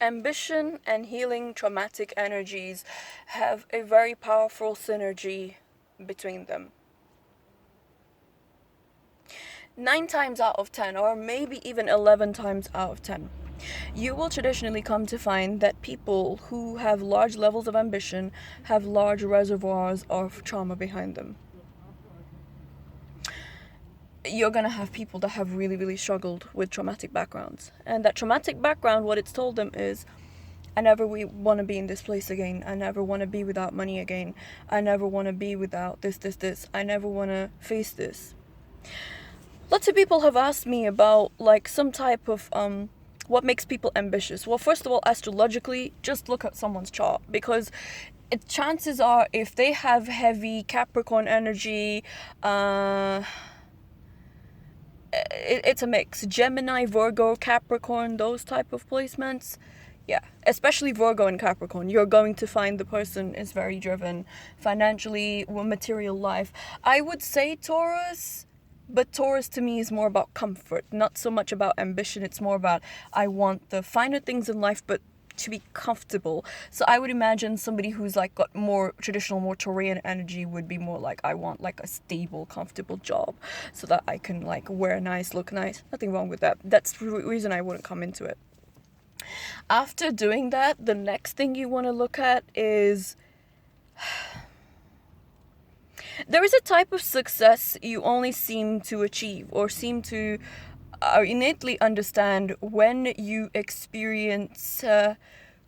Ambition and healing traumatic energies have a very powerful synergy between them. 9 times out of 10, or maybe even 11 times out of 10, you will traditionally come to find that people who have large levels of ambition have large reservoirs of trauma behind them. You're gonna have people that have really, really struggled with traumatic backgrounds. And that traumatic background, what it's told them is, I never want to be in this place again. I never want to be without money again. I never want to be without this. I never want to face this. Lots of people have asked me about like some type of what makes people ambitious. Well, first of all, astrologically, just look at someone's chart, because chances are if they have heavy Capricorn energy, it's a mix. Gemini, Virgo, Capricorn, those type of placements. Yeah, especially Virgo and Capricorn, you're going to find the person is very driven financially, material life. I would say Taurus, but Taurus to me is more about comfort, not so much about ambition. It's more about, I want the finer things in life, but to be comfortable. So I would imagine somebody who's like got more traditional, more Taurian energy would be more like, I want like a stable, comfortable job so that I can like wear nice, look nice. Nothing wrong with that. That's the reason I wouldn't come into it. After doing that, the next thing you want to look at is there is a type of success you only seem to achieve or seem to innately understand when you experience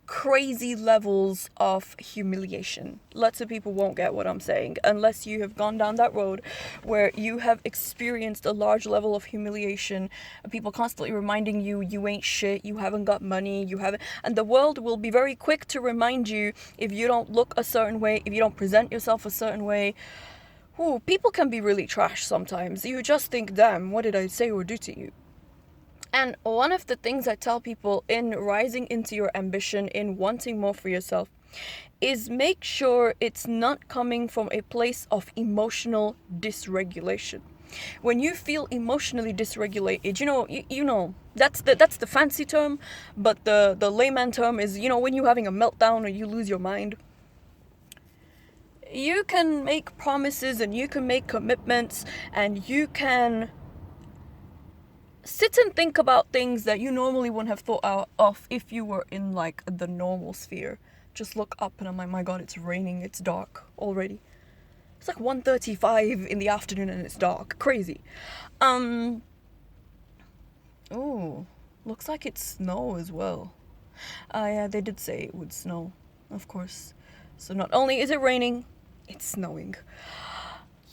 crazy levels of humiliation. Lots of people won't get what I'm saying unless you have gone down that road where you have experienced a large level of humiliation, people constantly reminding you you ain't shit, you haven't got money, you haven't, and the world will be very quick to remind you if you don't look a certain way, if you don't present yourself a certain way. Ooh, people can be really trash sometimes. You just think, damn, what did I say or do to you? And one of the things I tell people in rising into your ambition, in wanting more for yourself, is make sure it's not coming from a place of emotional dysregulation. When you feel emotionally dysregulated, you know that's the fancy term, but the layman term is, when you're having a meltdown or you lose your mind. You can make promises and you can make commitments and you can sit and think about things that you normally wouldn't have thought out of if you were in like the normal sphere. Just look up and I'm like, my god, it's raining, it's dark already. It's like 1:35 in the afternoon and it's dark. Crazy. Ooh, looks like it's snow as well. Yeah, they did say it would snow, of course. So not only is it raining, it's snowing.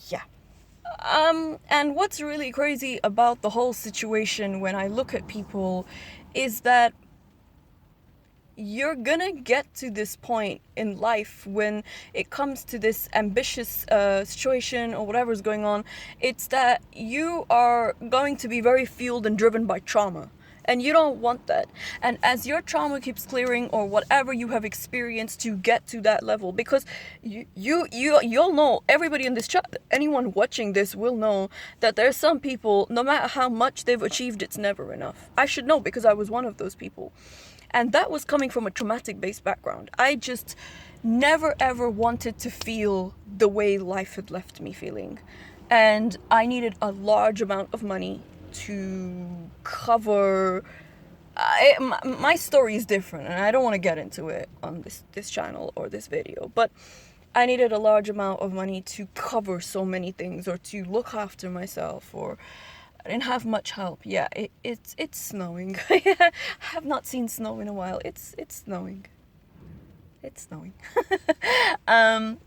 Yeah. And what's really crazy about the whole situation when I look at people is that you're gonna get to this point in life when it comes to this ambitious situation or whatever's going on. It's that you are going to be very fueled and driven by trauma. And you don't want that. And as your trauma keeps clearing or whatever you have experienced to get to that level, because you'll know, everybody in this chat, anyone watching this will know that there's some people, no matter how much they've achieved, it's never enough. I should know because I was one of those people. And that was coming from a traumatic based background. I just never ever wanted to feel the way life had left me feeling. And I needed a large amount of money to cover my story is different and I don't want to get into it on this channel or this video, but I needed a large amount of money to cover so many things or to look after myself, or I didn't have much help. Yeah, it's snowing. I have not seen snow in a while. It's snowing. It's snowing. And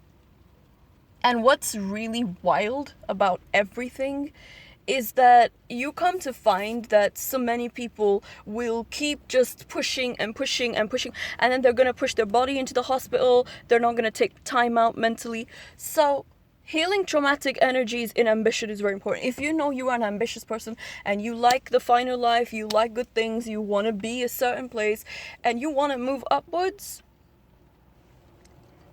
what's really wild about everything is that you come to find that so many people will keep just pushing and pushing and pushing, and then they're gonna push their body into the hospital. They're not gonna take time out mentally. So healing traumatic energies in ambition is very important. If you know you are an ambitious person and you like the finer life, you like good things, you want to be a certain place, and you want to move upwards,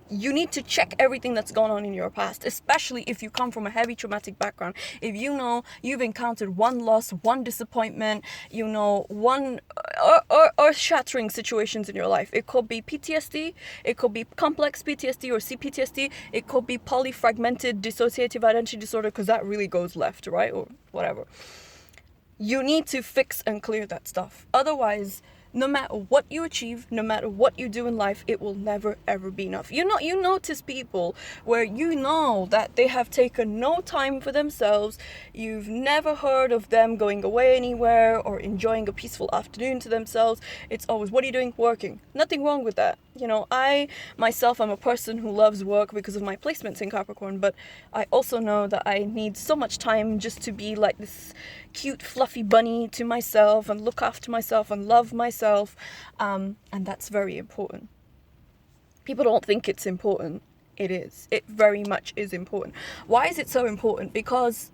You need to check everything that's gone on in your past, especially if you come from a heavy traumatic background. If you know you've encountered one loss, one disappointment, you know, one earth-shattering situations in your life. It could be PTSD, it could be complex PTSD or CPTSD, it could be polyfragmented dissociative identity disorder, because that really goes left, right, or whatever. You need to fix and clear that stuff. Otherwise, no matter what you achieve, no matter what you do in life, it will never ever be enough. You notice people where you know that they have taken no time for themselves. You've never heard of them going away anywhere or enjoying a peaceful afternoon to themselves. It's always, what are you doing? Working. Nothing wrong with that. You know, I myself am a person who loves work because of my placements in Capricorn, but I also know that I need so much time just to be like this cute fluffy bunny to myself and look after myself and love myself, and that's very important. People don't think it's important. It is. It very much is important. Why is it so important? Because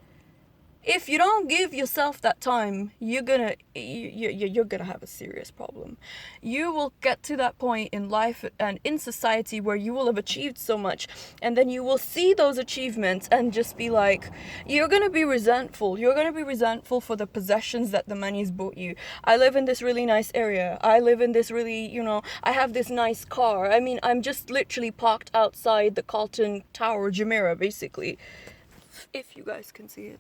if you don't give yourself that time, you're gonna have a serious problem. You will get to that point in life and in society where you will have achieved so much, and then you will see those achievements and just be like, you're gonna be resentful. You're gonna be resentful for the possessions that the money's bought you. I live in this really nice area. I live in this really, you know, I have this nice car. I mean, I'm just literally parked outside the Carlton Tower, Jumeirah, basically. If you guys can see it.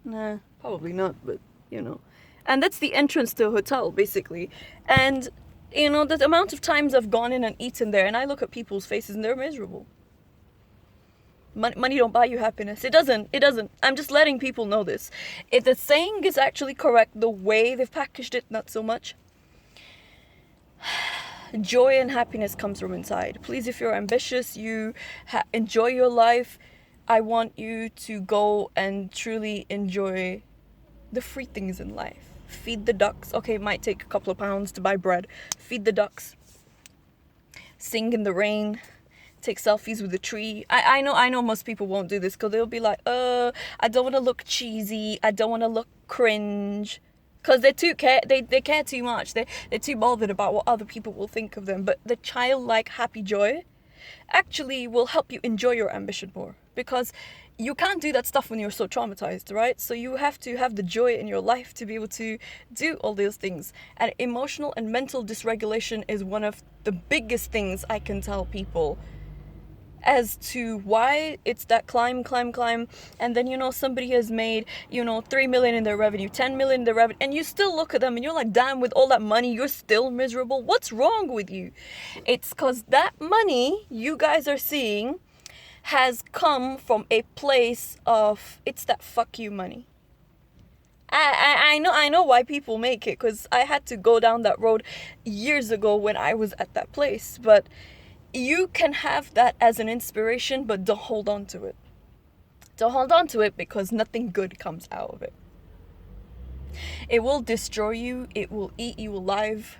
Nah, probably not, but, you know. And that's the entrance to a hotel, basically. And, you know, the amount of times I've gone in and eaten there, and I look at people's faces and they're miserable. Money don't buy you happiness. It doesn't. I'm just letting people know this. If the saying is actually correct, the way they've packaged it, not so much. Joy and happiness comes from inside. Please, if you're ambitious, you enjoy your life, I want you to go and truly enjoy the free things in life. Feed the ducks. Okay, it might take a couple of pounds to buy bread. Feed the ducks. Sing in the rain. Take selfies with the tree. I know most people won't do this because they'll be like, I don't want to look cheesy. I don't want to look cringe. Because they care too much. They're too bothered about what other people will think of them. But the childlike happy joy actually will help you enjoy your ambition more, because you can't do that stuff when you're so traumatized, right? So you have to have the joy in your life to be able to do all those things. And emotional and mental dysregulation is one of the biggest things I can tell people as to why it's that climb, and then, you know, somebody has made, you know, 3 million in their revenue, 10 million in their revenue, and you still look at them and you're like, damn, with all that money you're still miserable. What's wrong with you? It's because that money you guys are seeing has come from a place of, it's that fuck you money. I know why people make it, because I had to go down that road years ago when I was at that place. But you can have that as an inspiration, but don't hold on to it. Don't hold on to it, because nothing good comes out of it. It will destroy you. It will eat you alive.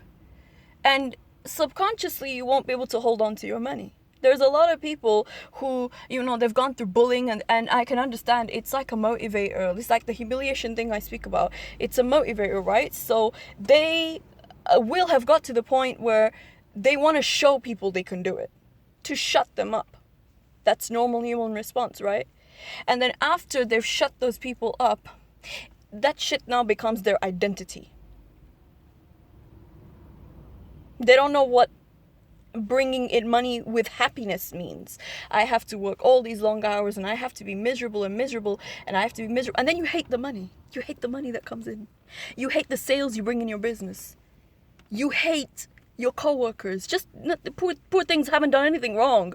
And subconsciously, you won't be able to hold on to your money. There's a lot of people who, you know, they've gone through bullying, and I can understand. It's like a motivator. It's like the humiliation thing I speak about. It's a motivator, right? So they will have got to the point where they want to show people they can do it, to shut them up. That's normal human response, right? And then after they've shut those people up, that shit now becomes their identity. They don't know what bringing in money with happiness means. I have to work all these long hours, and I have to be miserable, and I have to be miserable. And then you hate the money. You hate the money that comes in. You hate the sales you bring in your business. You hate your co-workers. Just the poor things haven't done anything wrong.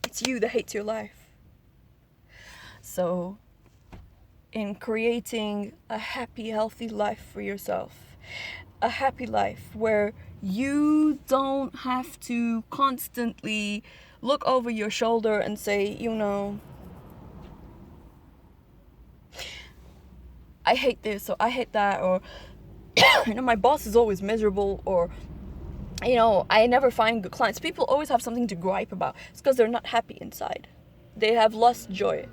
It's you that hates your life. So, in creating a happy, healthy life for yourself, a happy life where you don't have to constantly look over your shoulder and say, you know, I hate this, or I hate that, or you know, my boss is always miserable, or, you know, I never find good clients. People always have something to gripe about. It's because they're not happy inside. They have lost joy.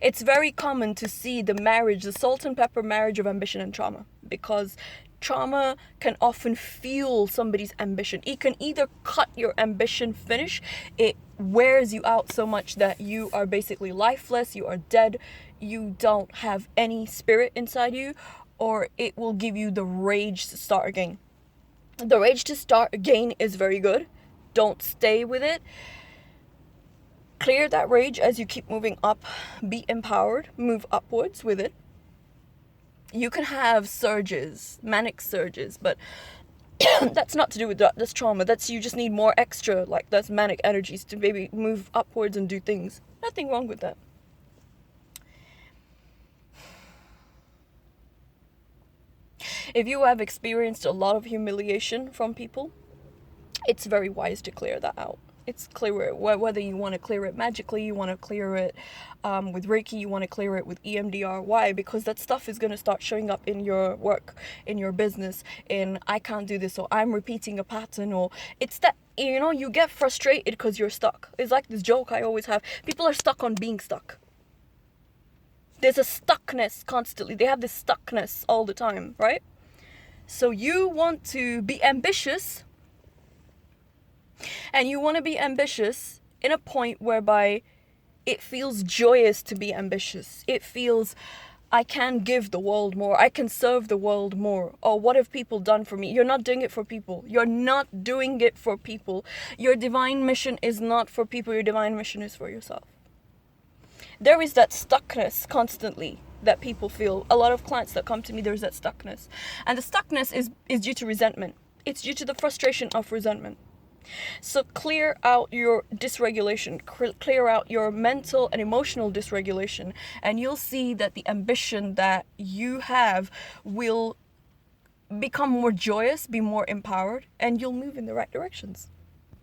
It's very common to see the salt and pepper marriage of ambition and trauma, because Trauma can often fuel somebody's ambition. It can either cut your ambition finish, it wears you out so much that you are basically lifeless, you are dead, you don't have any spirit inside you, or it will give you the rage to start again. The rage to start again is very good. Don't stay with it. Clear that rage as you keep moving up. Be empowered. Move upwards with it. You can have surges, manic surges, but that's not to do with that's trauma. That's you just need more extra, like that's manic energies to maybe move upwards and do things. Nothing wrong with that. If you have experienced a lot of humiliation from people, it's very wise to clear that out. It's clear whether you want to clear it magically, you want to clear it with Reiki, you want to clear it with EMDR. Why? Because that stuff is going to start showing up in your work, in your business, in I can't do this, or I'm repeating a pattern, or it's that, you know, you get frustrated because you're stuck. It's like this joke I always have. People are stuck on being stuck. There's a stuckness constantly. They have this stuckness all the time, right? So you want to be ambitious, and you want to be ambitious in a point whereby it feels joyous to be ambitious. It feels, I can give the world more. I can serve the world more. Oh, what have people done for me? You're not doing it for people. You're not doing it for people. Your divine mission is not for people. Your divine mission is for yourself. There is that stuckness constantly that people feel. A lot of clients that come to me, there's that stuckness. And the stuckness is due to resentment. It's due to the frustration of resentment. So clear out your dysregulation, clear out your mental and emotional dysregulation, and you'll see that the ambition that you have will become more joyous, be more empowered, and you'll move in the right directions.